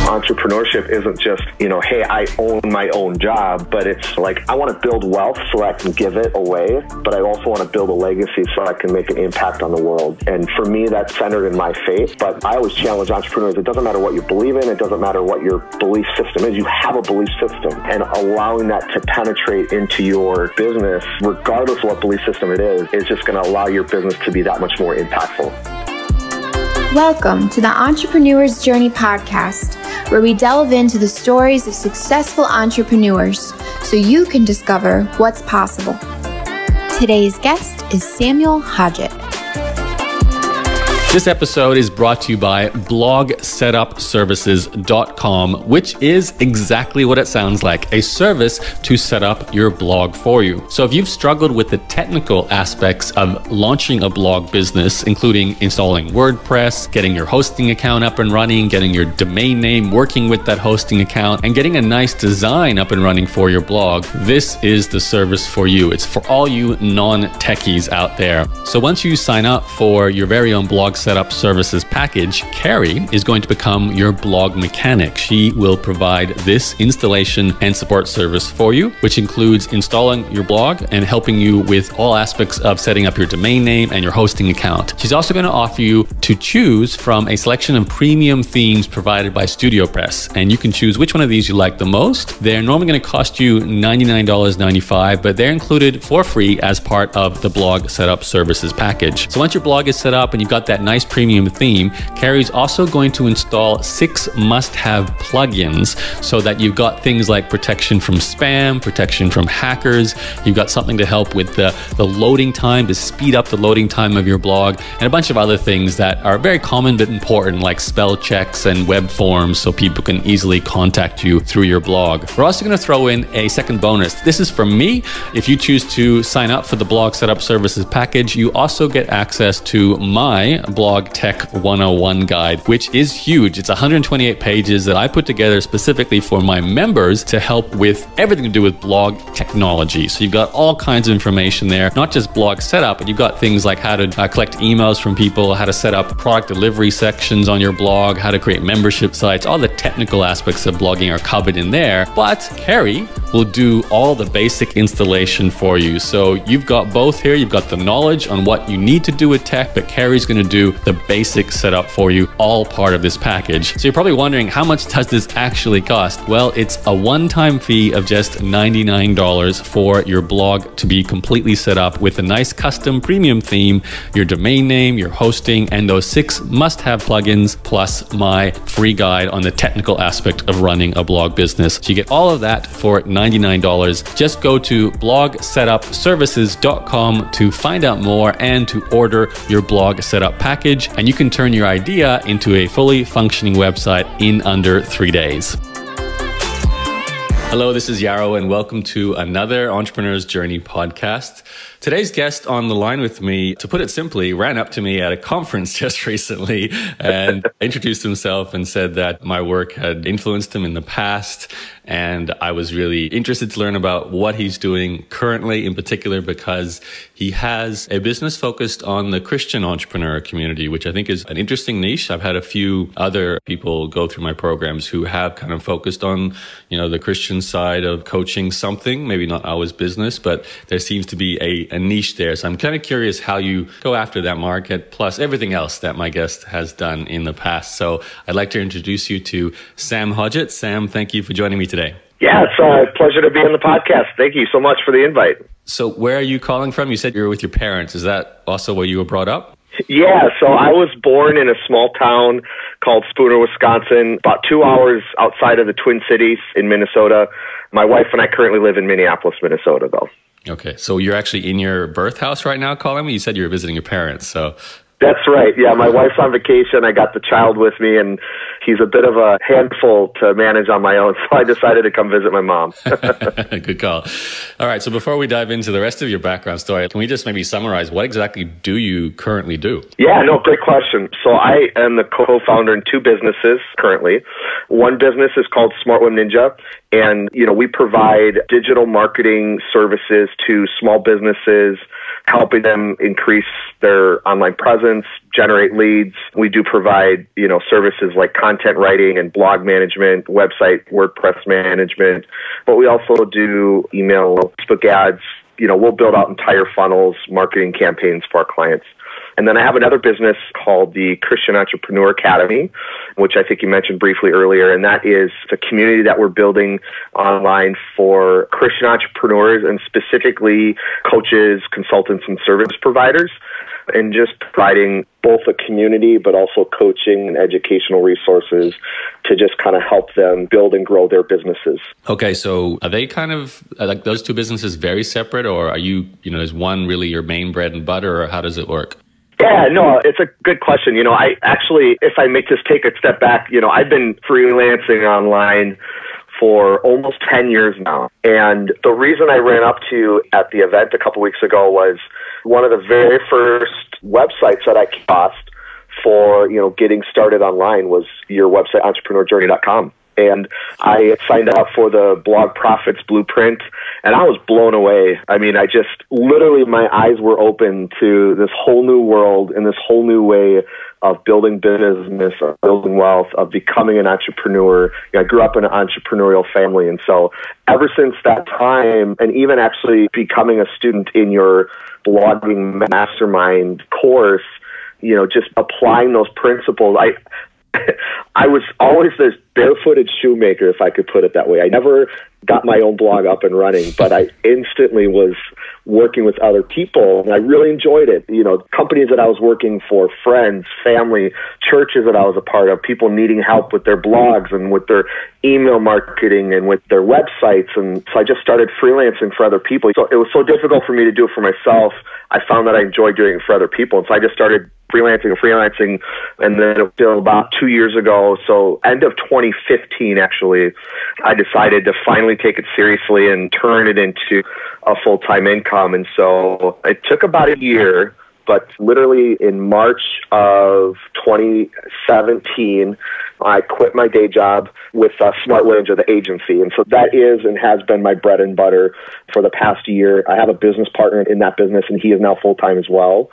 entrepreneurship isn't just, hey, I own my own job, but it's like, I want to build wealth so I can give it away, but I also want to build a legacy so I can make an impact on the world. And for me, that's centered in my faith. But I always challenge entrepreneurs. It doesn't matter what you believe in. It doesn't matter what your belief system is. You have a belief system, and allowing that to penetrate into your business, regardless of what belief system it is just going to allow your business to be that much more impactful. Welcome to the Entrepreneur's Journey podcast, where we delve into the stories of successful entrepreneurs so you can discover what's possible. Today's guest is Samuel Hodgett. This episode is brought to you by blogsetupservices.com, which is exactly what it sounds like, a service to set up your blog for you. So if you've struggled with the technical aspects of launching a blog business, including installing WordPress, getting your hosting account up and running, getting your domain name, working with that hosting account, and getting a nice design up and running for your blog, this is the service for you. It's for all you non-techies out there. So once you sign up for your very own blog setup services package, Carrie is going to become your blog mechanic. She will provide this installation and support service for you, which includes installing your blog and helping you with all aspects of setting up your domain name and your hosting account. She's also going to offer you to choose from a selection of premium themes provided by StudioPress, and you can choose which one of these you like the most. They're normally going to cost you $99.95, but they're included for free as part of the blog setup services package. So once your blog is set up and you've got that nice premium theme, Carrie's also going to install 6 must-have plugins so that you've got things like protection from spam, protection from hackers. You've got something to help with the loading time, to speed up the loading time of your blog, and a bunch of other things that are very common but important, like spell checks and web forms, so people can easily contact you through your blog. We're also going to throw in a second bonus. This is from me. If you choose to sign up for the blog setup services package, you also get access to my Blog Tech 101 guide, which is huge. It's 128 pages that I put together specifically for my members to help with everything to do with blog technology. So you've got all kinds of information there, not just blog setup, but you've got things like how to collect emails from people, how to set up product delivery sections on your blog, how to create membership sites. All the technical aspects of blogging are covered in there, but Carrie will do all the basic installation for you. So you've got both here. You've got the knowledge on what you need to do with tech, but Carrie's going to do the basic setup for you, all part of this package. So you're probably wondering, how much does this actually cost? Well, it's a one-time fee of just $99 for your blog to be completely set up with a nice custom premium theme, your domain name, your hosting, and those 6 must-have plugins, plus my free guide on the technical aspect of running a blog business. So you get all of that for $99. Just go to blogsetupservices.com to find out more and to order your blog setup package, and you can turn your idea into a fully functioning website in under 3 days. Hello, this is Yaro, and welcome to another Entrepreneur's Journey podcast. Today's guest on the line with me, to put it simply, ran up to me at a conference just recently and introduced himself and said that my work had influenced him in the past. And I was really interested to learn about what he's doing currently, in particular because he has a business focused on the Christian entrepreneur community, which I think is an interesting niche. I've had a few other people go through my programs who have kind of focused on, the Christian side of coaching something, maybe not ours business, but there seems to be a niche there. So I'm kind of curious how you go after that market, plus everything else that my guest has done in the past. So I'd like to introduce you to Sam Hodgett. Sam, thank you for joining me today. Yeah, it's a pleasure to be on the podcast. Thank you so much for the invite. So where are you calling from? You said you were with your parents. Is that also where you were brought up? Yeah, so I was born in a small town called Spooner, Wisconsin, about 2 hours outside of the Twin Cities in Minnesota. My wife and I currently live in Minneapolis, Minnesota, though. Okay, so you're actually in your birth house right now calling me? You said you were visiting your parents, so... That's right. Yeah, my wife's on vacation. I got the child with me, and he's a bit of a handful to manage on my own, so I decided to come visit my mom. Good call. All right, so before we dive into the rest of your background story, can we just maybe summarize what exactly do you currently do? Yeah, no, great question. So I am the co-founder in 2 businesses currently. One business is called Smart Web Ninja, and we provide digital marketing services to small businesses helping them increase their online presence, generate leads. We do provide, services like content writing and blog management, website, WordPress management, but we also do email, Facebook ads. We'll build out entire funnels, marketing campaigns for our clients. And then I have another business called the Christian Entrepreneur Academy, which I think you mentioned briefly earlier. And that is the community that we're building online for Christian entrepreneurs and specifically coaches, consultants, and service providers. And just providing both a community, but also coaching and educational resources to just kind of help them build and grow their businesses. Okay, so are they kind of like those two businesses very separate, or are you, is one really your main bread and butter, or how does it work? Yeah, no, it's a good question. I actually, if I may just take a step back, I've been freelancing online for almost 10 years now. And the reason I ran up to you at the event a couple weeks ago was one of the very first websites that I crossed for, getting started online was your website, entrepreneurjourney.com. And I signed up for the Blog Profits Blueprint, and I was blown away. I mean, literally my eyes were open to this whole new world and this whole new way of building business, of building wealth, of becoming an entrepreneur. I grew up in an entrepreneurial family, and so ever since that time, and even actually becoming a student in your blogging mastermind course, just applying those principles, I was always this barefooted shoemaker, if I could put it that way. I never got my own blog up and running, but I instantly was working with other people, and I really enjoyed it. Companies that I was working for, friends, family, churches that I was a part of, people needing help with their blogs and with their email marketing and with their websites. And so I just started freelancing for other people. So it was so difficult for me to do it for myself. I found that I enjoyed doing it for other people. And so I just started freelancing. And then until about 2 years ago, so end of 2015, actually, I decided to finally take it seriously and turn it into a full-time income. And so it took about a year, but literally in March of 2017, I quit my day job with Smart Range of the agency. And so that is and has been my bread and butter for the past year. I have a business partner in that business, and he is now full-time as well.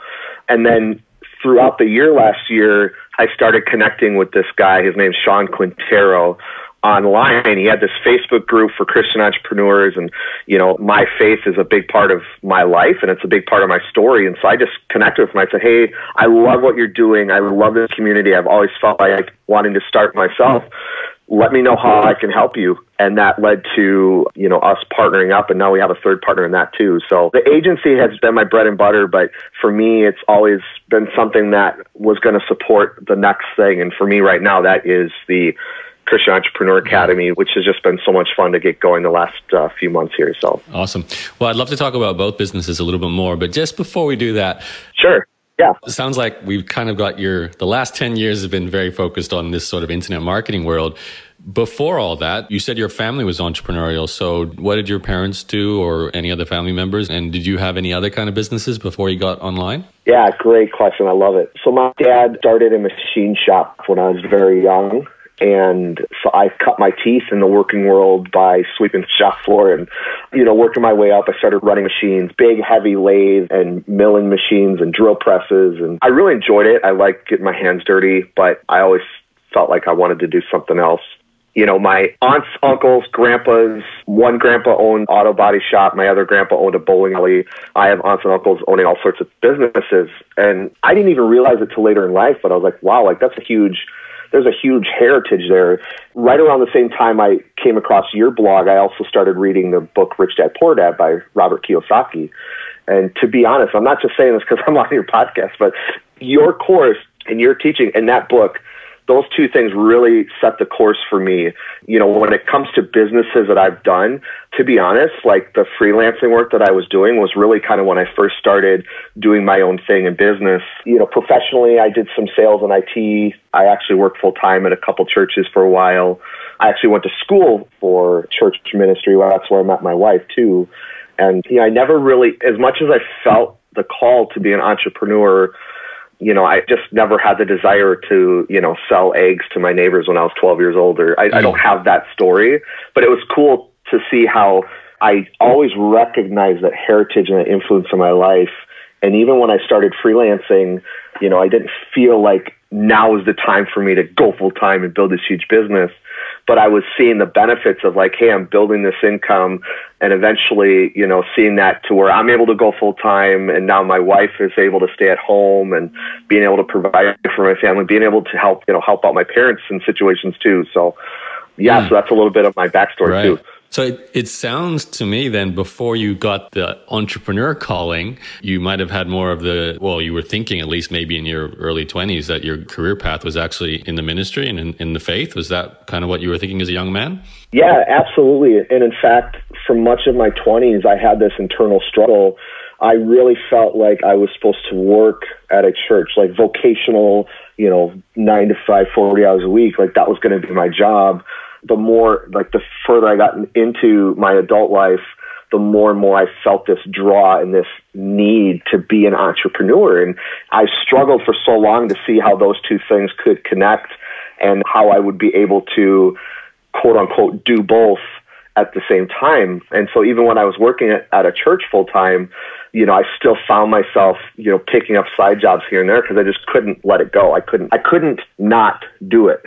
And then throughout the year last year, I started connecting with this guy. His name's Sean Quintero. Online, he had this Facebook group for Christian entrepreneurs, and my faith is a big part of my life, and it's a big part of my story. And so I just connected with him. I said, "Hey, I love what you're doing. I love this community. I've always felt like wanting to start myself. Let me know how I can help you." And that led to us partnering up, and now we have a third partner in that too. So the agency has been my bread and butter, but for me, it's always been something that was going to support the next thing. And for me right now, that is the Christian Entrepreneur Academy, which has just been so much fun to get going the last few months here. So awesome. Well, I'd love to talk about both businesses a little bit more, but just before we do that, sure. Yeah. It sounds like we've kind of got the last 10 years have been very focused on this sort of internet marketing world. Before all that, you said your family was entrepreneurial. So what did your parents do, or any other family members? And did you have any other kind of businesses before you got online? Yeah, great question. I love it. So my dad started a machine shop when I was very young. And so I cut my teeth in the working world by sweeping the shop floor and, working my way up. I started running machines, big, heavy lathe and milling machines and drill presses. And I really enjoyed it. I liked getting my hands dirty, but I always felt like I wanted to do something else. My aunts, uncles, grandpas, one grandpa owned auto body shop. My other grandpa owned a bowling alley. I have aunts and uncles owning all sorts of businesses. And I didn't even realize it till later in life, but I was like, wow, there's a huge heritage there. Right around the same time I came across your blog, I also started reading the book Rich Dad Poor Dad by Robert Kiyosaki. And to be honest, I'm not just saying this because I'm on your podcast, but your course and your teaching in that book, those two things really set the course for me. When it comes to businesses that I've done, to be honest, like the freelancing work that I was doing was really kind of when I first started doing my own thing in business. Professionally, I did some sales and IT. I actually worked full time at a couple churches for a while. I actually went to school for church ministry. Well, that's where I met my wife too. And I never really, as much as I felt the call to be an entrepreneur, I just never had the desire to, sell eggs to my neighbors when I was 12 years old. I don't have that story, but it was cool to see how I always recognized that heritage and the influence in my life And even when I started freelancing, I didn't feel like now is the time for me to go full time and build this huge business. But I was seeing the benefits of like, hey, I'm building this income, and eventually, seeing that to where I'm able to go full time, and now my wife is able to stay at home and being able to provide for my family, being able to help out my parents in situations too. So so that's a little bit of my backstory too. So it sounds to me then, before you got the entrepreneur calling, you might have had more of you were thinking, at least maybe in your early 20s, that your career path was actually in the ministry and in the faith. Was that kind of what you were thinking as a young man? Yeah, absolutely. And in fact, for much of my 20s, I had this internal struggle. I really felt like I was supposed to work at a church, like vocational, 9 to 5, 40 hours a week. Like that was going to be my job. The further I got into my adult life, the more and more I felt this draw and this need to be an entrepreneur. And I struggled for so long to see how those two things could connect and how I would be able to, quote unquote, do both at the same time. And so even when I was working at a church full time, I still found myself, picking up side jobs here and there because I just couldn't let it go. I couldn't not do it.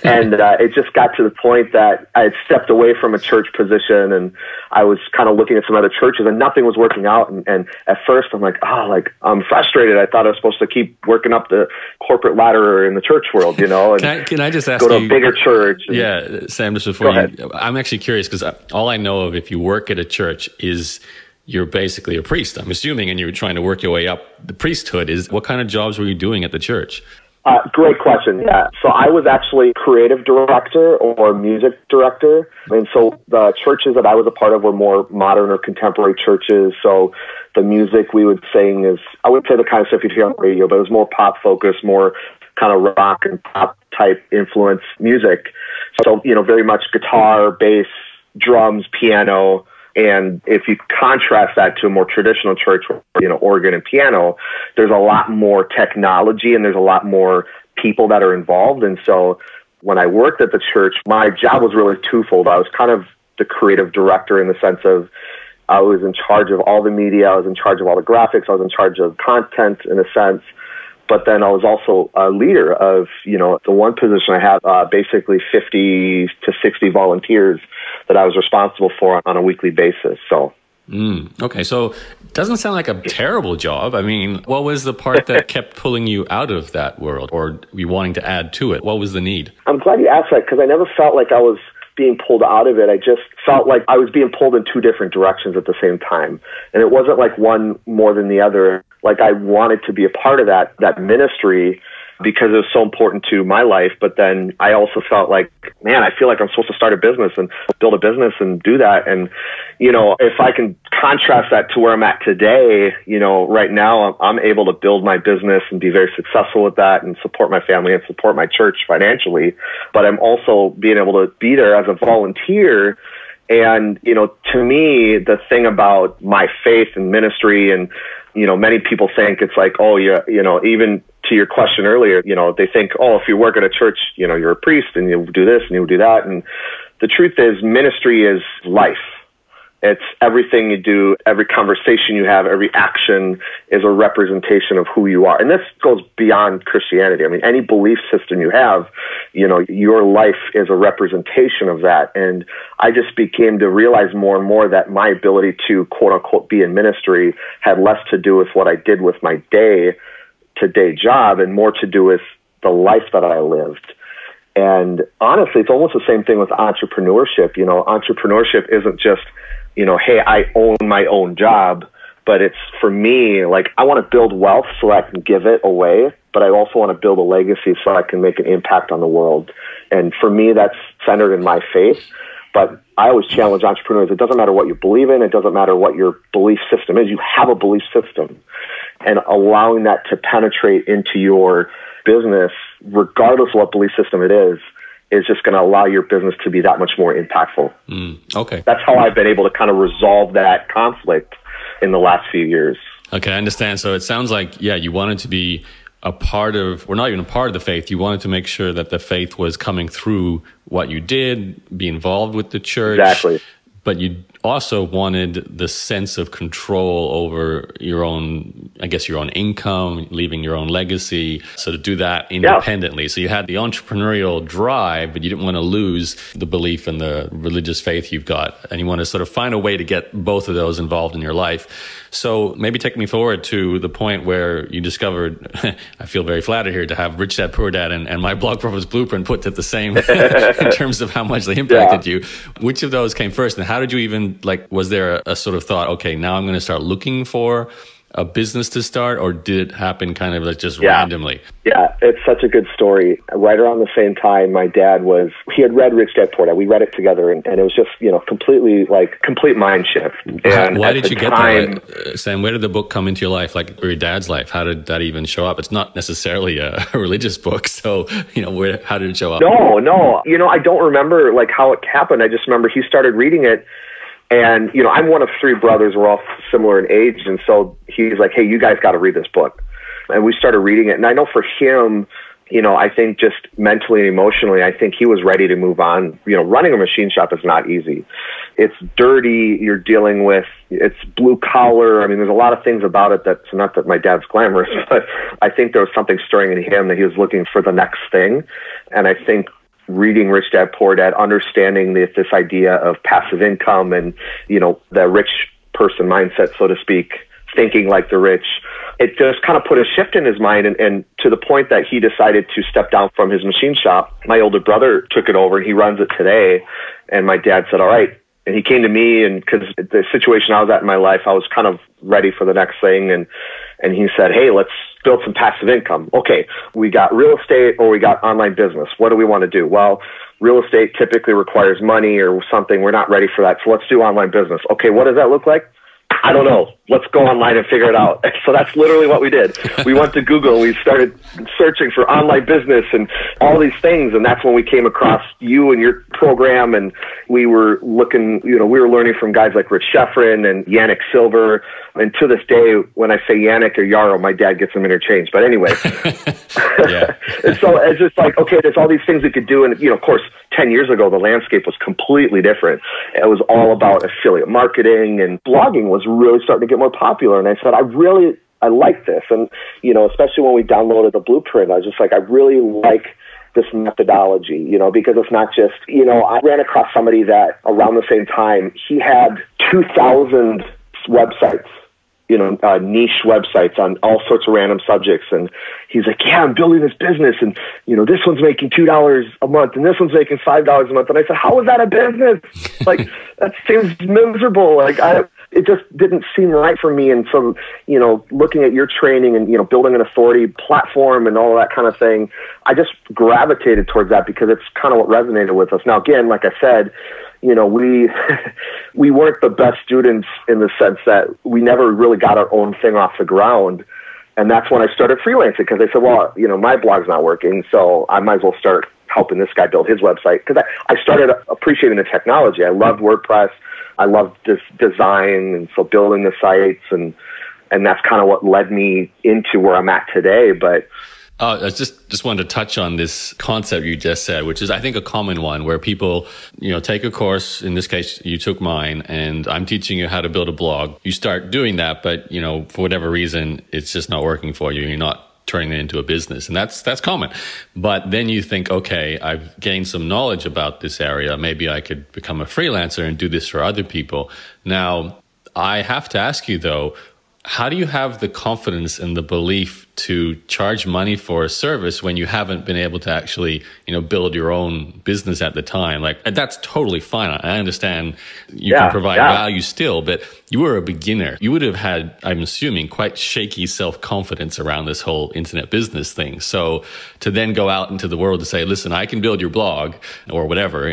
And it just got to the point that I had stepped away from a church position, and I was kind of looking at some other churches, and nothing was working out. And at first I'm like, I'm frustrated. I thought I was supposed to keep working up the corporate ladder in the church world, and can I just ask go to a bigger church. Sam, just before I'm actually curious, because all I know of if you work at a church is you're basically a priest, I'm assuming, and you're trying to work your way up the priesthood. What kind of jobs were you doing at the church? Great question. Yeah. So I was actually creative director or music director. And so the churches that I was a part of were more modern or contemporary churches. So the music we would sing is, I wouldn't say the kind of stuff you'd hear on the radio, but it was more pop focused, more kind of rock and pop type influence music. So, very much guitar, bass, drums, piano. And if you contrast that to a more traditional church, organ and piano, there's a lot more technology and there's a lot more people that are involved. And so when I worked at the church, my job was really twofold. I was kind of the creative director in the sense of I was in charge of all the media. I was in charge of all the graphics. I was in charge of content in a sense. But then I was also a leader of, the one position I had basically 50 to 60 volunteers that I was responsible for on a weekly basis. So, okay. So it doesn't sound like a terrible job. I mean, what was the part that kept pulling you out of that world, or you wanting to add to it? What was the need? I'm glad you asked that because I never felt like I was being pulled out of it. I just felt like I was being pulled in two different directions at the same time. And it wasn't like one more than the other. Like I wanted to be a part of that ministry because it was so important to my life. But then I also felt like, man, I feel like I'm supposed to start a business and build a business and do that. And, if I can contrast that to where I'm at today, right now I'm able to build my business and be very successful with that and support my family and support my church financially. But I'm also being able to be there as a volunteer. And, to me, the thing about my faith and ministry and, many people think it's like, oh, yeah, even to your question earlier, they think, oh, if you work at a church, you're a priest and you do this and you do that. And the truth is ministry is life. It's everything you do, every conversation you have, every action is a representation of who you are. And this goes beyond Christianity. I mean, any belief system you have, your life is a representation of that. And I just became to realize more and more that my ability to, quote unquote, be in ministry had less to do with what I did with my day-to-day job and more to do with the life that I lived. And honestly, it's almost the same thing with entrepreneurship. Entrepreneurship isn't just, hey, I own my own job, but it's for me, like I want to build wealth so I can give it away, but I also want to build a legacy so I can make an impact on the world. And for me, that's centered in my faith. But I always challenge entrepreneurs. It doesn't matter what you believe in. It doesn't matter what your belief system is. You have a belief system. And allowing that to penetrate into your business, regardless of what belief system it is just going to allow your business to be that much more impactful. Okay. That's how I've been able to kind of resolve that conflict in the last few years. Okay, I understand. So it sounds like, you wanted to be a part of, or not even a part of the faith. You wanted to make sure that the faith was coming through what you did, be involved with the church. Exactly. But you also wanted the sense of control over your own, I guess, your own income, leaving your own legacy. So to do that independently. Yeah. So you had the entrepreneurial drive, but you didn't want to lose the belief in the religious faith you've got. And you want to sort of find a way to get both of those involved in your life. So maybe take me forward to the point where you discovered, I feel very flattered here to have Rich Dad, Poor Dad and my Blog Profits Blueprint put at the same in terms of how much they impacted you. Which of those came first? And how did you even, was there a sort of thought, okay, now I'm going to start looking for a business to start, or did it happen kind of just randomly? Yeah, it's such a good story. Right around the same time, my dad he had read Rich Dad, Poor Dad. We read it together, and it was just, completely, complete mind shift. And why did you get that? Sam, where did the book come into your life, or your dad's life? How did that even show up? It's not necessarily a religious book, so, how did it show up? No. I don't remember, how it happened. I just remember he started reading it. And, I'm one of three brothers. We're all similar in age. And so he's like, hey, you guys got to read this book. And we started reading it. And I know for him, I think just mentally and emotionally, I think he was ready to move on. Running a machine shop is not easy. It's dirty. You're dealing with, it's blue collar. I mean, there's a lot of things about it that's not that my dad's glamorous, but I think there was something stirring in him that he was looking for the next thing. And I think reading Rich Dad, Poor Dad, understanding this idea of passive income and, the rich person mindset, so to speak, thinking like the rich, it just kind of put a shift in his mind. And to the point that he decided to step down from his machine shop. My older brother took it over and he runs it today. And my dad said, all right. And he came to me, and because the situation I was at in my life, I was kind of ready for the next thing. And he said, hey, let's build some passive income. Okay, we got real estate or we got online business. What do we want to do? Well, real estate typically requires money or something. We're not ready for that. So let's do online business. Okay, what does that look like? I don't know. Let's go online and figure it out. So that's literally what we did. We went to Google. We started searching for online business and all these things. And that's when we came across you and your program. And we were looking, we were learning from guys like Rich Sheffrin and Yannick Silver. And to this day, when I say Yannick or Yaro, my dad gets them interchanged. But anyway, and so it's just like, okay, there's all these things we could do. And, of course, 10 years ago, the landscape was completely different. It was all about affiliate marketing, and blogging was really starting to get more popular. And I said, I like this. And, especially when we downloaded the blueprint, I was just like, I really like this methodology, because it's not just, I ran across somebody that around the same time, he had 2,000 websites, niche websites on all sorts of random subjects. And he's like, yeah, I'm building this business. And, this one's making $2 a month and this one's making $5 a month. And I said, how is that a business? That seems miserable. It just didn't seem right for me. And so, looking at your training and, building an authority platform and all that kind of thing, I just gravitated towards that because it's kind of what resonated with us. Now, again, like I said, we weren't the best students in the sense that we never really got our own thing off the ground. And that's when I started freelancing, because I said, well, my blog's not working, so I might as well start helping this guy build his website. Because I started appreciating the technology. I loved WordPress. I loved this design, and so building the sites, and that's kind of what led me into where I'm at today. But I just wanted to touch on this concept you just said, which is, I think, a common one where people, take a course. In this case, you took mine, and I'm teaching you how to build a blog. You start doing that, but, for whatever reason, it's just not working for you. You're not turning it into a business. And that's common. But then you think, okay, I've gained some knowledge about this area. Maybe I could become a freelancer and do this for other people. Now, I have to ask you, though, how do you have the confidence and the belief to charge money for a service when you haven't been able to actually, build your own business at the time? That's totally fine. I understand you can provide value still, but you were a beginner. You would have had, I'm assuming, quite shaky self-confidence around this whole internet business thing. So to then go out into the world to say, listen, I can build your blog or whatever,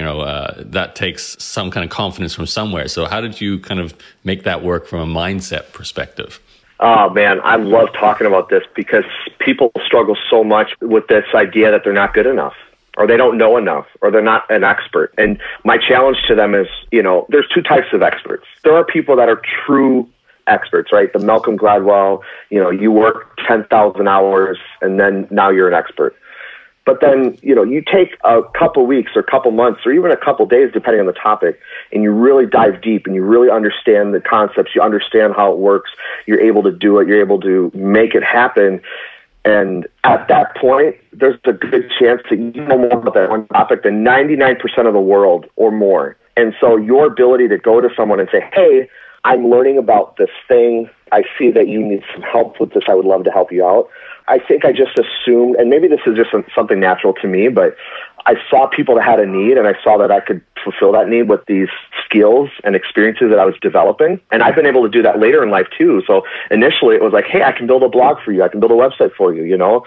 that takes some kind of confidence from somewhere. So how did you kind of make that work from a mindset perspective? Oh, man, I love talking about this because people struggle so much with this idea that they're not good enough, or they don't know enough, or they're not an expert. And my challenge to them is, there's two types of experts. There are people that are true experts, right? The Malcolm Gladwell, you work 10,000 hours and then now you're an expert. But then, you take a couple weeks or a couple months or even a couple days, depending on the topic, and you really dive deep and you really understand the concepts, you understand how it works, you're able to do it, you're able to make it happen. And at that point, there's a good chance that you know more about that one topic than 99% of the world or more. And so your ability to go to someone and say, hey, I'm learning about this thing. I see that you need some help with this. I would love to help you out. I think I just assumed, and maybe this is just something natural to me, but I saw people that had a need, and I saw that I could fulfill that need with these skills and experiences that I was developing. And I've been able to do that later in life too. So initially it was like, hey, I can build a blog for you. I can build a website for you,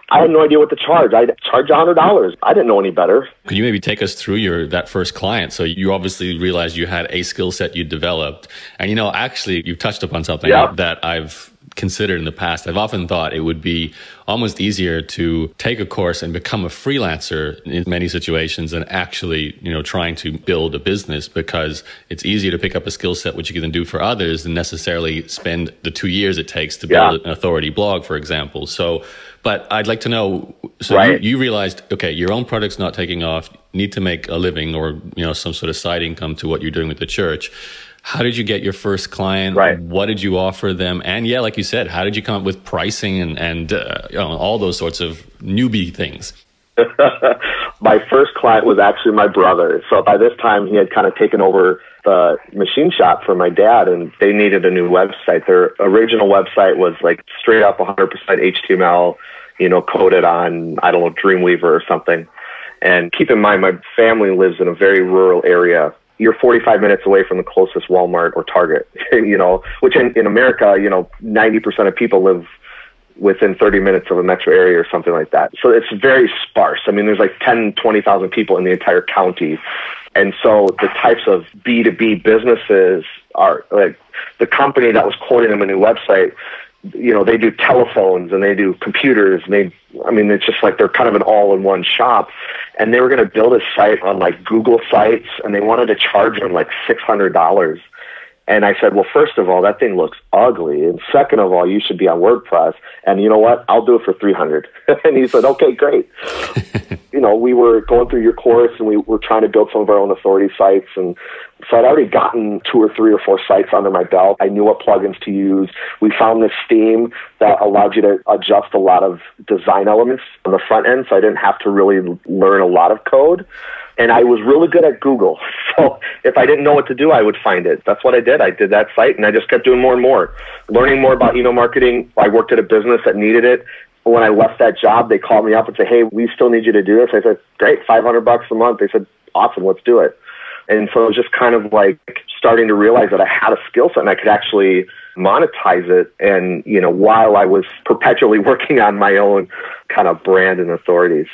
I had no idea what to charge. I'd charge $100. I didn't know any better. Could you maybe take us through that first client? So you obviously realized you had a skill set you developed. And, actually, you've touched upon something that I've considered in the past. I've often thought it would be almost easier to take a course and become a freelancer in many situations than actually, trying to build a business, because it's easier to pick up a skill set which you can then do for others than necessarily spend the 2 years it takes to build an authority blog, for example. So, but I'd like to know, so you realized, okay, your own product's not taking off, need to make a living or, some sort of side income to what you're doing with the church. How did you get your first client? Right. What did you offer them? And like you said, how did you come up with pricing and all those sorts of newbie things? My first client was actually my brother. So by this time, he had kind of taken over the machine shop for my dad, and they needed a new website. Their original website was like straight up 100% HTML, coded on, I don't know, Dreamweaver or something. And keep in mind, my family lives in a very rural area. You're 45 minutes away from the closest Walmart or Target, which in America, 90% of people live within 30 minutes of a metro area or something like that. So it's very sparse. I mean, there's like 10, 20,000 people in the entire county. And so the types of B2B businesses are like the company that was quoting them a new website, they do telephones and they do computers. And it's just like they're kind of an all-in-one shop. And they were going to build a site on like Google Sites, and they wanted to charge them like $600. And I said, well, first of all, that thing looks ugly. And second of all, you should be on WordPress. And you know what? I'll do it for $300. And he said, okay, great. We were going through your course and we were trying to build some of our own authority sites. And so I'd already gotten 2 or 3 or 4 sites under my belt. I knew what plugins to use. We found this theme that allowed you to adjust a lot of design elements on the front end. So I didn't have to really learn a lot of code. And I was really good at Google. So if I didn't know what to do, I would find it. That's what I did. I did that site, and I just kept doing more and more, learning more about email marketing. I worked at a business that needed it. When I left that job, they called me up and said, hey, we still need you to do this. I said, great, $500 a month. They said, awesome, let's do it. And so it was just kind of like starting to realize that I had a skill set and I could actually monetize it. And, while I was perpetually working on my own kind of brand and authority.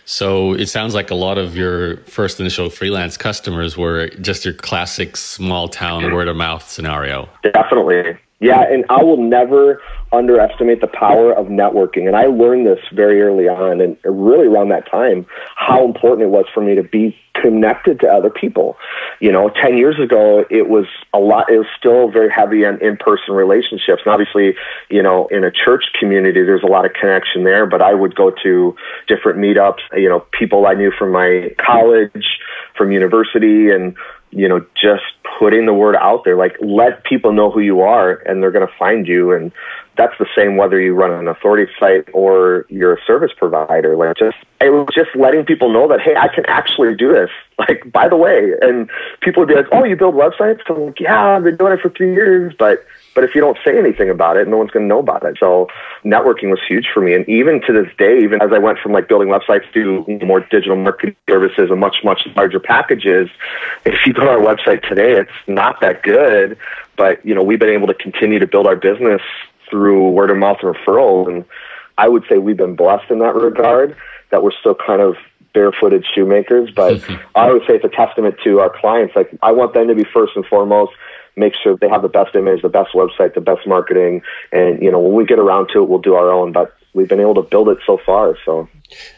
So it sounds like a lot of your first initial freelance customers were just your classic small town word of mouth scenario. Definitely. Yeah. And I will never underestimate the power of networking. And I learned this very early on, and really around that time, how important it was for me to be connected to other people. 10 years ago, it was still very heavy on in-person relationships. And obviously, in a church community, there's a lot of connection there, but I would go to different meetups, people I knew from my college, from university, and, just putting the word out there, like let people know who you are and they're going to find you. And that's the same whether you run an authority site or you're a service provider. It was just letting people know that, hey, I can actually do this. Like, by the way, and people would be like, oh, you build websites? I'm like, yeah, I've been doing it for 3 years, but if you don't say anything about it, no one's going to know about it. So networking was huge for me. And even to this day, even as I went from like building websites to more digital marketing services and much, much larger packages, if you go to our website today, it's not that good. But, we've been able to continue to build our business through word of mouth referrals. And I would say we've been blessed in that regard, that we're still kind of barefooted shoemakers. But I would say it's a testament to our clients. Like, I want them to be first and foremost, make sure they have the best image, the best website, the best marketing. And, when we get around to it, we'll do our own. But we've been able to build it so far. So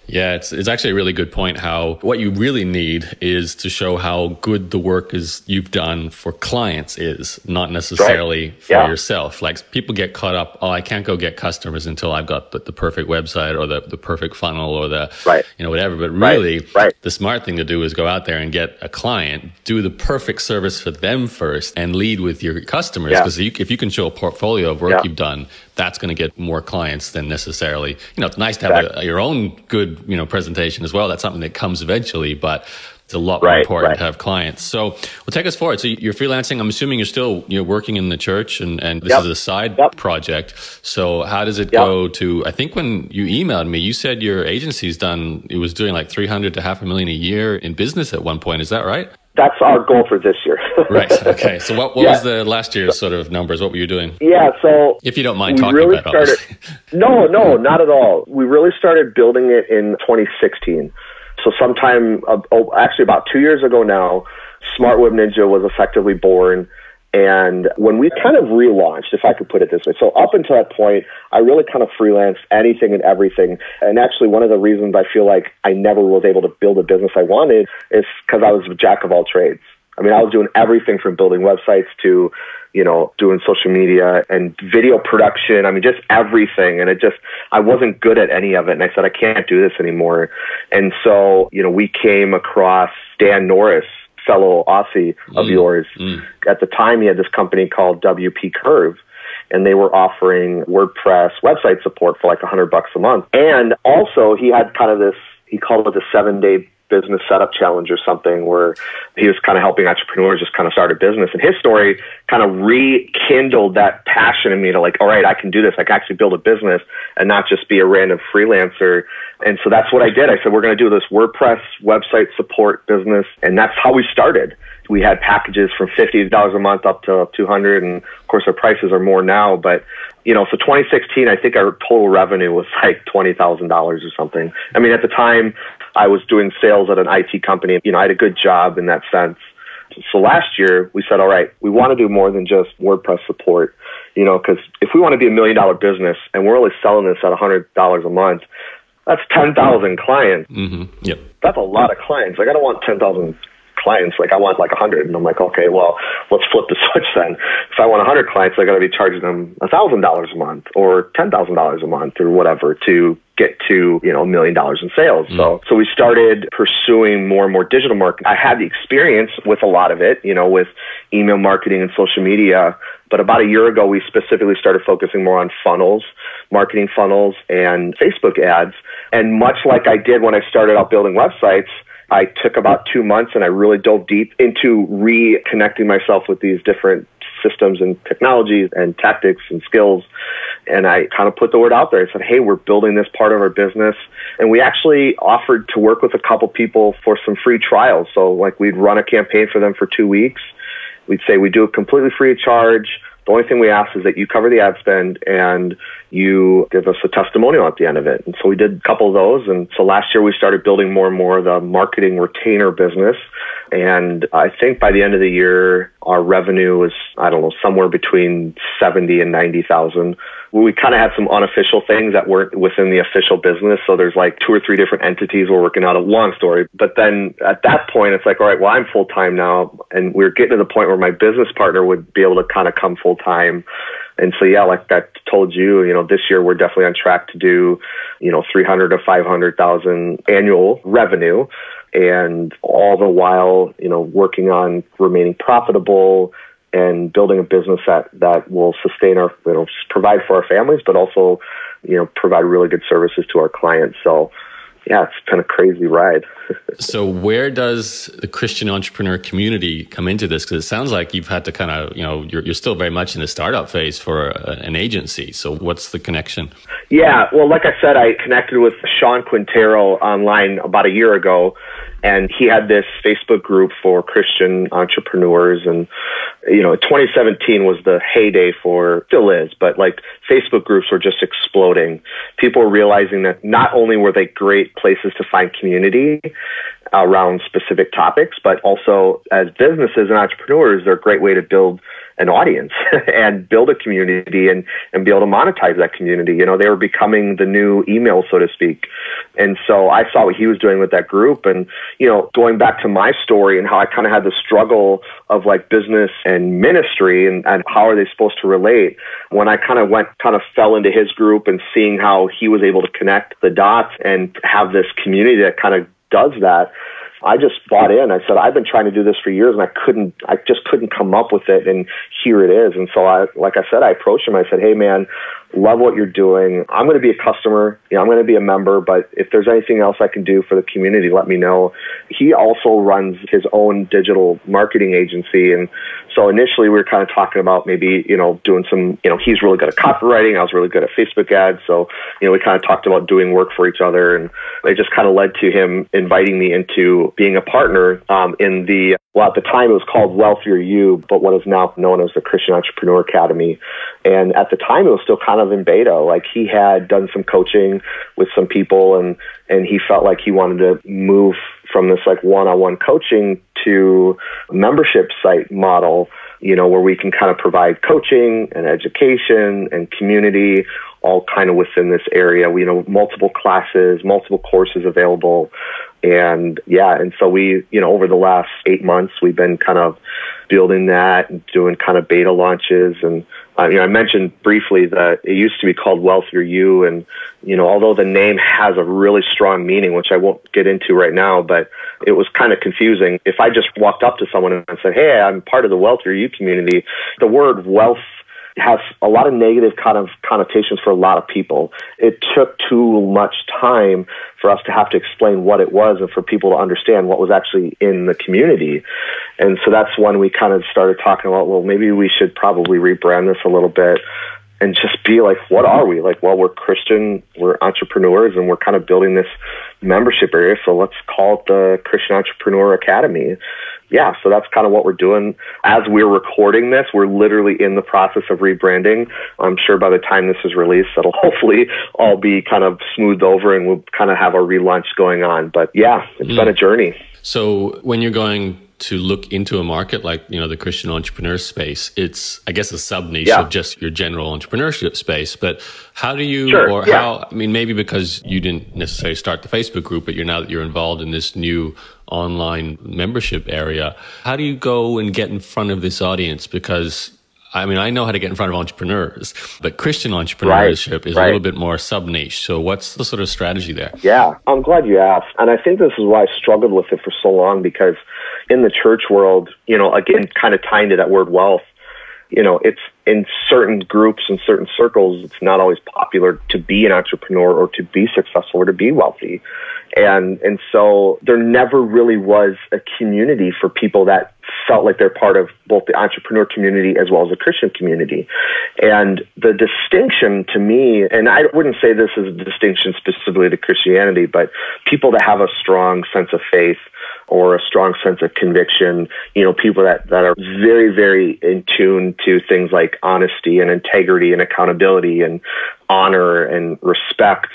Yeah, it's actually a really good point how what you really need is to show how good the work is you've done for clients is, not necessarily for yourself. Like people get caught up, I can't go get customers until I've got the perfect website or the perfect funnel or the, whatever. But really, the smart thing to do is go out there and get a client, do the perfect service for them first and lead with your customers. Because if you can show a portfolio of work you've done, that's going to get more clients than necessarily, it's nice to have your own good, presentation as well. That's something that comes eventually, but it's a lot more important to have clients. So well, take us forward. So you're freelancing. I'm assuming you're still working in the church and this is a side project. So how does it go to, I think when you emailed me, you said your agency's it was doing like 300 to $500,000 a year in business at one point. Is that right? That's our goal for this year. Right. Okay. So what was the last year's sort of numbers? What were you doing? Yeah. So if you don't mind talking about it. No, not at all. We really started building it in 2016. So sometime, actually about 2 years ago now, Smart Web Ninja was effectively born. And when we kind of relaunched, if I could put it this way, so up until that point, I really kind of freelanced anything and everything. And actually, one of the reasons I feel like I never was able to build a business I wanted is because I was a jack of all trades. I mean, I was doing everything from building websites to, doing social media and video production. I mean, just everything. And I wasn't good at any of it. And I said, I can't do this anymore. And so, we came across Dan Norris, fellow Aussie of yours. At the time, he had this company called WP Curve, and they were offering WordPress website support for like $100 a month. And also, he had kind of this, he called it the 7-day business setup challenge or something, where he was kind of helping entrepreneurs just kind of start a business. And his story kind of rekindled that passion in me to like, all right, I can do this. I can actually build a business and not just be a random freelancer. And so that's what I did. I said, we're going to do this WordPress website support business. And that's how we started. We had packages from $50 a month up to $200. And of course, our prices are more now. But, so 2016, I think our total revenue was like $20,000 or something. I mean, at the time, I was doing sales at an IT company. I had a good job in that sense. So last year, we said, all right, we want to do more than just WordPress support, because if we want to be $1 million business and we're only selling this at $100 a month, that's 10,000 clients. Yep. That's a lot of clients. Like, I don't want 10,000 clients. Like, I want like 100. And I'm like, okay, well, let's flip the switch then. If I want 100 clients, I got to be charging them $1,000 a month or $10,000 a month or whatever to get to, $1 million in sales. So we started pursuing more and more digital marketing. I had the experience with a lot of it, with email marketing and social media. But about a year ago, we specifically started focusing more on funnels, marketing funnels and Facebook ads. And much like I did when I started out building websites, I took about 2 months and I really dove deep into reconnecting myself with these different systems and technologies and tactics and skills. And I kind of put the word out there. I said, hey, we're building this part of our business. And we actually offered to work with a couple people for some free trials. So like we'd run a campaign for them for 2 weeks. We'd say we do it completely free of charge. The only thing we ask is that you cover the ad spend and you give us a testimonial at the end of it. And so we did a couple of those. And so last year we started building more and more of the marketing retainer business. And I think by the end of the year, our revenue was, somewhere between 70 and 90,000. We kind of had some unofficial things that weren't within the official business. So there's like 2 or 3 different entities we're working out. A long story. But then at that point, it's like, all right, well, I'm full time now. And we're getting to the point where my business partner would be able to kind of come full time. And so, yeah, like I told you, this year we're definitely on track to do, 300 to 500,000 annual revenue. And all the while, working on remaining profitable and building a business that will sustain our, provide for our families, but also, provide really good services to our clients. So, yeah, it's been a crazy ride. So where does the Christian entrepreneur community come into this? Because it sounds like you've had to kind of, you're still very much in the startup phase for an agency. So what's the connection? Yeah, well, like I said, I connected with Sean Quintero online about a year ago. And he had this Facebook group for Christian entrepreneurs. And, 2017 was the heyday still is, but like Facebook groups were just exploding. People were realizing that not only were they great places to find community around specific topics, but also as businesses and entrepreneurs, they're a great way to build an audience and build a community and be able to monetize that community. They were becoming the new email, so to speak. And so I saw what he was doing with that group. And, going back to my story and how I kind of had the struggle of like business and ministry and how are they supposed to relate, when I kind of fell into his group and seeing how he was able to connect the dots and have this community that kind of does that, I just bought in. I said, I've been trying to do this for years and I just couldn't come up with it. And here it is. And so I approached him. I said, hey man, love what you're doing. I'm going to be a customer. I'm going to be a member, but if there's anything else I can do for the community, let me know. He also runs his own digital marketing agency. And so initially we were kind of talking about maybe, doing some, he's really good at copywriting. I was really good at Facebook ads. So, we kind of talked about doing work for each other, and it just kind of led to him inviting me into being a partner at the time it was called Wealthier You, but what is now known as the Christian Entrepreneur Academy. And at the time it was still kind of in beta. Like he had done some coaching with some people and he felt like he wanted to move from this like one-on-one coaching to membership site model, where we can kind of provide coaching and education and community all kind of within this area. We multiple classes, multiple courses available. And so we, over the last 8 months, we've been kind of building that and doing kind of beta launches. And, I mentioned briefly that it used to be called Wealthier You. And, although the name has a really strong meaning, which I won't get into right now, but it was kind of confusing. If I just walked up to someone and said, hey, I'm part of the Wealthier You community, the word wealth has a lot of negative kind of connotations for a lot of people. It took too much time for us to have to explain what it was and for people to understand what was actually in the community. And so that's when we kind of started talking about, well, maybe we should probably rebrand this a little bit and just be like, what are we? Like, well, we're Christian, we're entrepreneurs, and we're kind of building this membership area. So let's call it the Christian Entrepreneur Academy. Yeah, so that's kind of what we're doing. As we're recording this, we're literally in the process of rebranding. I'm sure by the time this is released, it'll hopefully all be kind of smoothed over and we'll kind of have our relaunch going on. But yeah, it's been a journey. So when you're going to look into a market like, the Christian entrepreneur space, it's, I guess, a sub-niche of just your general entrepreneurship space. But how do you, maybe because you didn't necessarily start the Facebook group, but now that you're involved in this new online membership area, how do you go and get in front of this audience? Because I know how to get in front of entrepreneurs, but Christian entrepreneurship is a little bit more sub-niche. So what's the sort of strategy there? Yeah, I'm glad you asked. And I think this is why I struggled with it for so long, because in the church world, again, kind of tying to that word wealth, it's in certain groups and certain circles, it's not always popular to be an entrepreneur or to be successful or to be wealthy. And so there never really was a community for people that felt like they're part of both the entrepreneur community as well as the Christian community. And the distinction to me, and I wouldn't say this is a distinction specifically to Christianity, but people that have a strong sense of faith or a strong sense of conviction, people that are very, very in tune to things like honesty and integrity and accountability and honor and respect.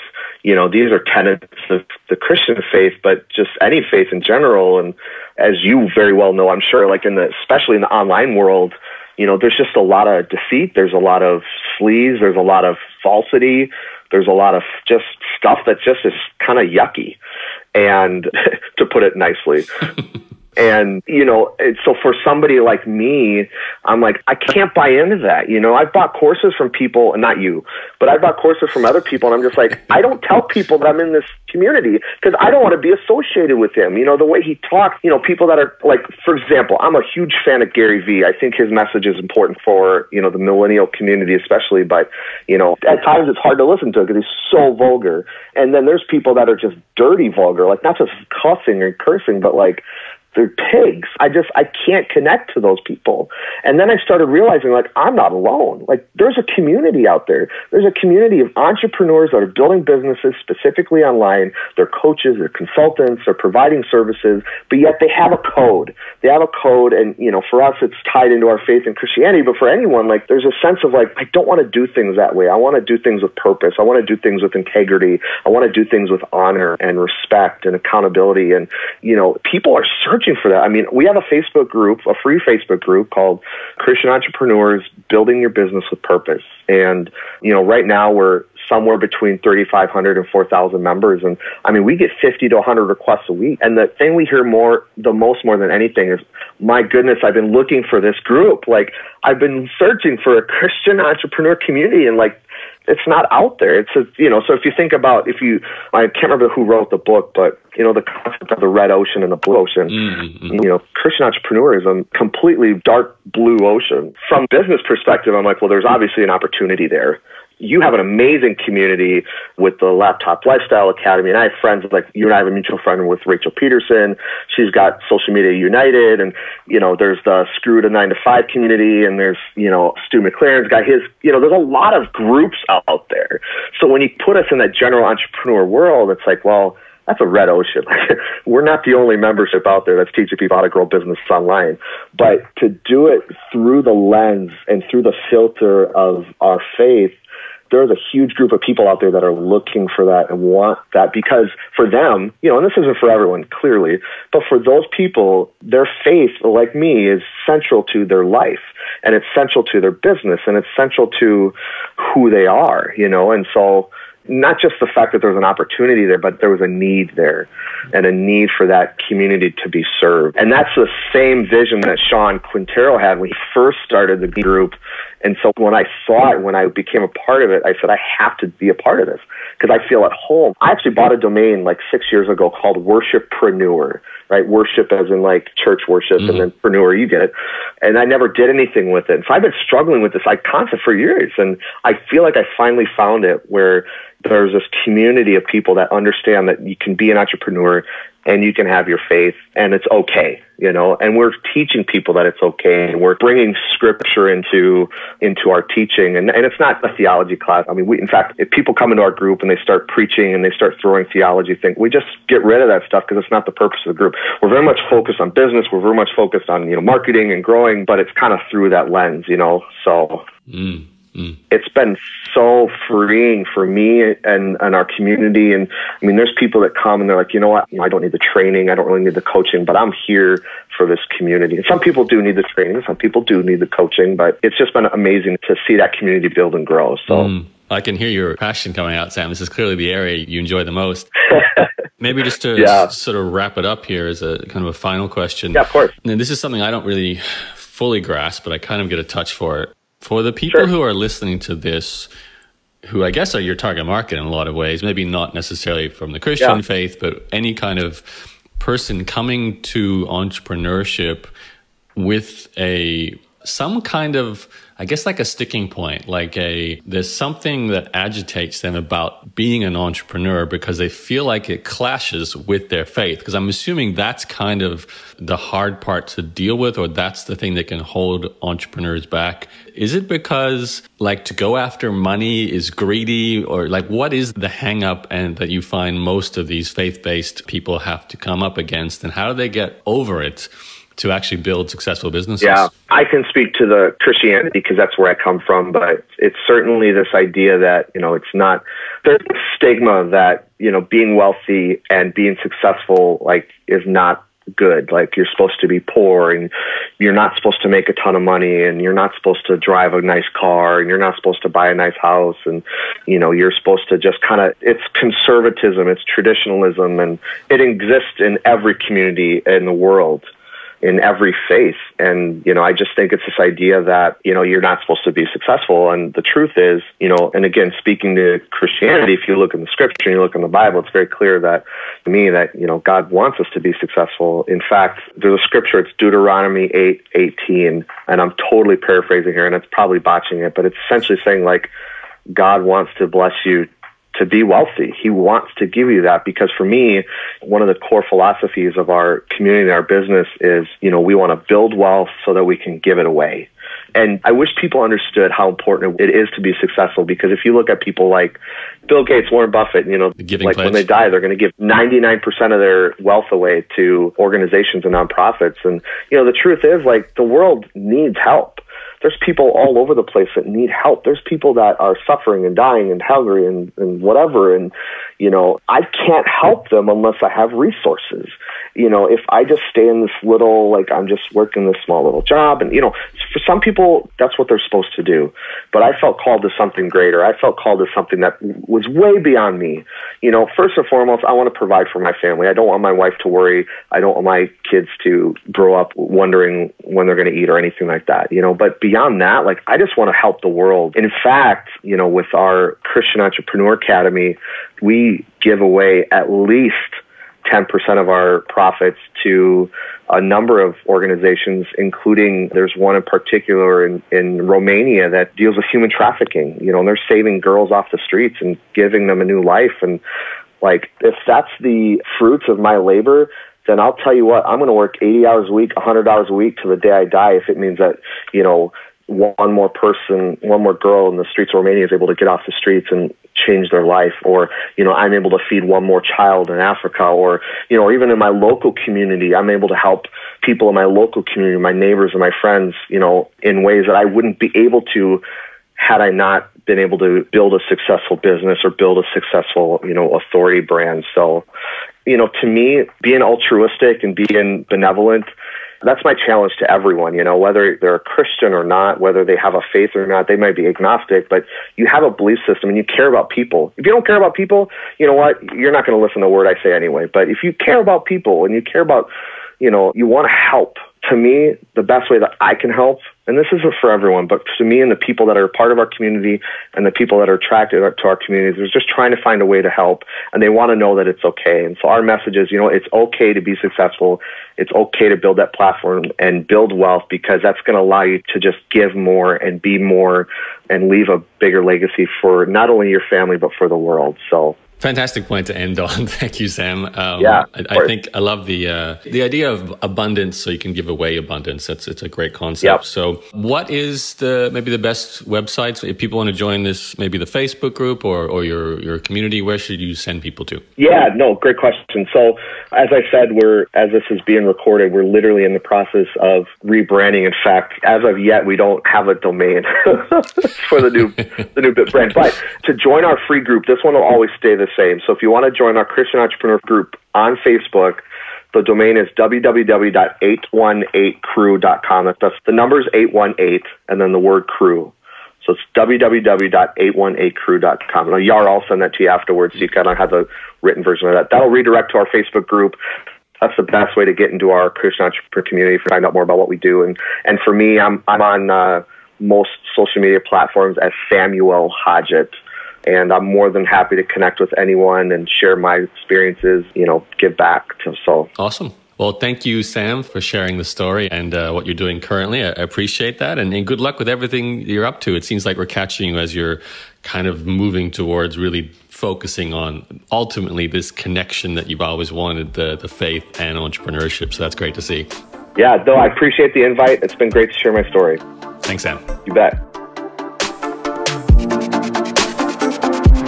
These are tenets of the Christian faith, but just any faith in general. And as you very well know, I'm sure, like especially in the online world, there's just a lot of deceit. There's a lot of sleaze. There's a lot of falsity. There's a lot of just stuff that just is kind of yucky, and to put it nicely. And, so for somebody like me, I'm like, I can't buy into that. I've bought courses from people, not you, but I bought courses from other people. And I'm just like, I don't tell people that I'm in this community because I don't want to be associated with him. The way he talks, people that are like, for example, I'm a huge fan of Gary Vee. I think his message is important for, the millennial community, especially. But, at times it's hard to listen to because he's so vulgar. And then there's people that are just dirty vulgar, like not just cussing and cursing, but like, they're pigs. I can't connect to those people. And then I started realizing, like, I'm not alone. Like, there's a community out there. There's a community of entrepreneurs that are building businesses specifically online. They're coaches, they're consultants, they're providing services, but yet they have a code. They have a code, and, for us, it's tied into our faith in Christianity, but for anyone, like, there's a sense of, like, I don't want to do things that way. I want to do things with purpose. I want to do things with integrity. I want to do things with honor and respect and accountability. And, people are searching searching for that. I mean, we have a Facebook group, a free Facebook group called Christian Entrepreneurs Building Your Business with Purpose. And, right now we're somewhere between 3,500 and 4,000 members. And I mean, we get 50 to 100 requests a week. And the thing we hear more than anything is, my goodness, I've been looking for this group. Like, I've been searching for a Christian entrepreneur community, and it's not out there. It's so if you think about, I can't remember who wrote the book, but the concept of the red ocean and the blue ocean, Christian entrepreneurism, completely dark blue ocean. From business perspective, I'm like, well, there's obviously an opportunity there. You have an amazing community with the Laptop Lifestyle Academy. And I have friends like you and I have a mutual friend with Rachel Peterson. She's got Social Media United, and, there's the Screw to 9 to 5 community, and there's, Stu McLaren's got his, there's a lot of groups out there. So when you put us in that general entrepreneur world, it's like, well, that's a red ocean. We're not the only membership out there that's teaching people how to grow business online. But to do it through the lens and through the filter of our faith, there's a huge group of people out there that are looking for that and want that, because for them, and this isn't for everyone, clearly, but for those people, their faith, like me, is central to their life, and it's central to their business, and it's central to who they are, and so not just the fact that there's an opportunity there, but there was a need there, and a need for that community to be served. And that's the same vision that Sean Quintero had when he first started the group. And so when I saw it, when I became a part of it, I said, I have to be a part of this because I feel at home. I actually bought a domain 6 years ago called Worshippreneur, right? Worship as in church worship, and then preneur, you get it. And I never did anything with it. And so I've been struggling with this concept for years. And I feel like I finally found it, where there's this community of people that understand that you can be an entrepreneur and you can have your faith, and it's okay, and we're teaching people that it's okay, and we're bringing scripture into our teaching, and it's not a theology class. I mean, in fact, if people come into our group and they start preaching and they start throwing theology things, we just get rid of that stuff because it's not the purpose of the group. We're very much focused on business. We're very much focused on, marketing and growing, but it's kind of through that lens, so. It's been so freeing for me and our community. And I mean, there's people that come and they're like, you know what, I don't need the training. I don't really need the coaching, but I'm here for this community. And some people do need the training. Some people do need the coaching, but it's just been amazing to see that community build and grow. So I can hear your passion coming out, Sam. This is clearly the area you enjoy the most. Maybe just to sort of wrap it up here as a kind of a final question. Yeah, of course. And this is something I don't really fully grasp, but I kind of get a touch for it. For the people who are listening to this, who I guess are your target market in a lot of ways, maybe not necessarily from the Christian faith, but any kind of person coming to entrepreneurship with some kind of, I guess, like a sticking point, there's something that agitates them about being an entrepreneur because they feel like it clashes with their faith. Because I'm assuming that's kind of the hard part to deal with, or that's the thing that can hold entrepreneurs back. Is it because to go after money is greedy, or what is the hang up and that you find most of these faith-based people have to come up against, and how do they get over it to actually build successful businesses? Yeah, I can speak to the Christianity because that's where I come from, but it's certainly this idea that, it's not, there's a stigma that, being wealthy and being successful, is not good. You're supposed to be poor, and you're not supposed to make a ton of money, and you're not supposed to drive a nice car, and you're not supposed to buy a nice house, and you're supposed to just it's conservatism, it's traditionalism, and it exists in every community in the world, in every faith. And, I just think it's this idea that, you're not supposed to be successful. And the truth is, and again, speaking to Christianity, if you look in the scripture and you look in the Bible, it's very clear that to me that, God wants us to be successful. In fact, there's a scripture, it's Deuteronomy 8:18, and I'm totally paraphrasing here and it's probably botching it, but it's essentially saying God wants to bless you to be wealthy. He wants to give you that, because for me, one of the core philosophies of our community and our business is, we want to build wealth so that we can give it away. And I wish people understood how important it is to be successful, because if you look at people like Bill Gates, Warren Buffett, when they die, they're going to give 99% of their wealth away to organizations and nonprofits. And, the truth is the world needs help. there's people all over the place that need help. There's people that are suffering and dying and hungry and whatever. And, I can't help them unless I have resources. If I just stay in this little, I'm just working this small little job, and, for some people, that's what they're supposed to do. But I felt called to something greater. I felt called to something that was way beyond me. First and foremost, I want to provide for my family. I don't want my wife to worry. I don't want my kids to grow up wondering when they're going to eat or anything like that, But beyond that, I just want to help the world. In fact, with our Christian Entrepreneur Academy, we give away at least 10% of our profits to a number of organizations, including there's one in particular in Romania that deals with human trafficking, and they're saving girls off the streets and giving them a new life. And if that's the fruits of my labor, then I'll tell you what, I'm going to work 80 hours a week, 100 hours a week to the day I die if it means that, one more person, one more girl in the streets of Romania is able to get off the streets and change their life, or, I'm able to feed one more child in Africa, or, even in my local community, I'm able to help people in my local community, my neighbors and my friends, in ways that I wouldn't be able to had I not been able to build a successful business or build a successful, authority brand. So, to me, being altruistic and being benevolent, that's my challenge to everyone, whether they're a Christian or not, whether they have a faith or not. They might be agnostic, but you have a belief system and you care about people. If you don't care about people, you know what? You're not going to listen to a word I say anyway. But if you care about people and you care about, you want to help, to me, the best way that I can help, and this isn't for everyone, but to me and the people that are part of our community and the people that are attracted to our communities, is just trying to find a way to help, and they want to know that it's okay. And so our message is, it's okay to be successful. It's okay to build that platform and build wealth, because that's going to allow you to just give more and be more and leave a bigger legacy for not only your family, but for the world. So fantastic point to end on. Thank you, Sam. I think I love the idea of abundance, so you can give away abundance. It's a great concept. Yep. So what is maybe the best websites if people want to join this, maybe the Facebook group or your community? Where should you send people to? Yeah, no, great question. So as I said, as this is being recorded, we're literally in the process of rebranding. In fact, as of yet, we don't have a domain for the new bit brand. But to join our free group, this one will always stay the same. So if you want to join our Christian Entrepreneur group on Facebook, the domain is www.818crew.com. That's the number's 818 and then the word crew. So it's www.818crew.com. And I'll send that to you afterwards, so you kind of have the written version of that. That'll redirect to our Facebook group. That's the best way to get into our Christian Entrepreneur community, find out more about what we do. And for me, I'm on most social media platforms as Samuel Hodgett. And I'm more than happy to connect with anyone and share my experiences, give back. So awesome. Well, thank you, Sam, for sharing the story and what you're doing currently. I appreciate that. And good luck with everything you're up to. It seems like we're catching you as you're kind of moving towards really focusing on ultimately this connection that you've always wanted, the faith and entrepreneurship. So that's great to see. Yeah, no, I appreciate the invite. It's been great to share my story. Thanks, Sam. You bet.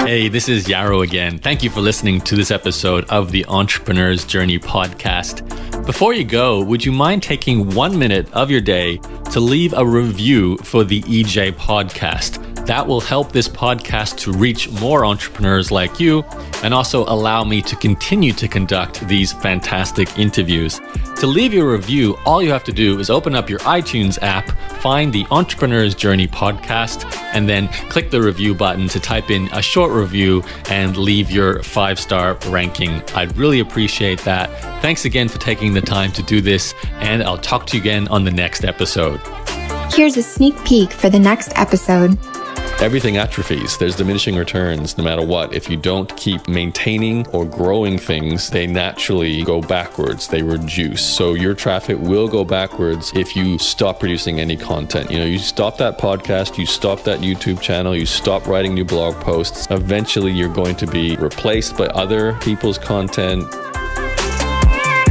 Hey, this is Yaro again. Thank you for listening to this episode of the Entrepreneur's Journey podcast. Before you go, would you mind taking 1 minute of your day to leave a review for the EJ podcast? That will help this podcast to reach more entrepreneurs like you and also allow me to continue to conduct these fantastic interviews. To leave your review, all you have to do is open up your iTunes app, find the Entrepreneur's Journey podcast, and then click the review button to type in a short review and leave your 5-star ranking. I'd really appreciate that. Thanks again for taking the time to do this, and I'll talk to you again on the next episode. Here's a sneak peek for the next episode. Everything atrophies. There's diminishing returns no matter what. If you don't keep maintaining or growing things, they naturally go backwards. They reduce. So your traffic will go backwards if you stop producing any content. You stop that podcast, you stop that YouTube channel, you stop writing new blog posts. Eventually, you're going to be replaced by other people's content.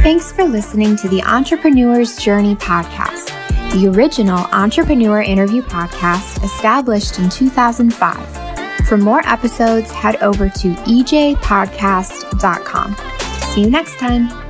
Thanks for listening to the Entrepreneur's Journey podcast, the original entrepreneur interview podcast established in 2005. For more episodes, head over to ejpodcast.com. See you next time.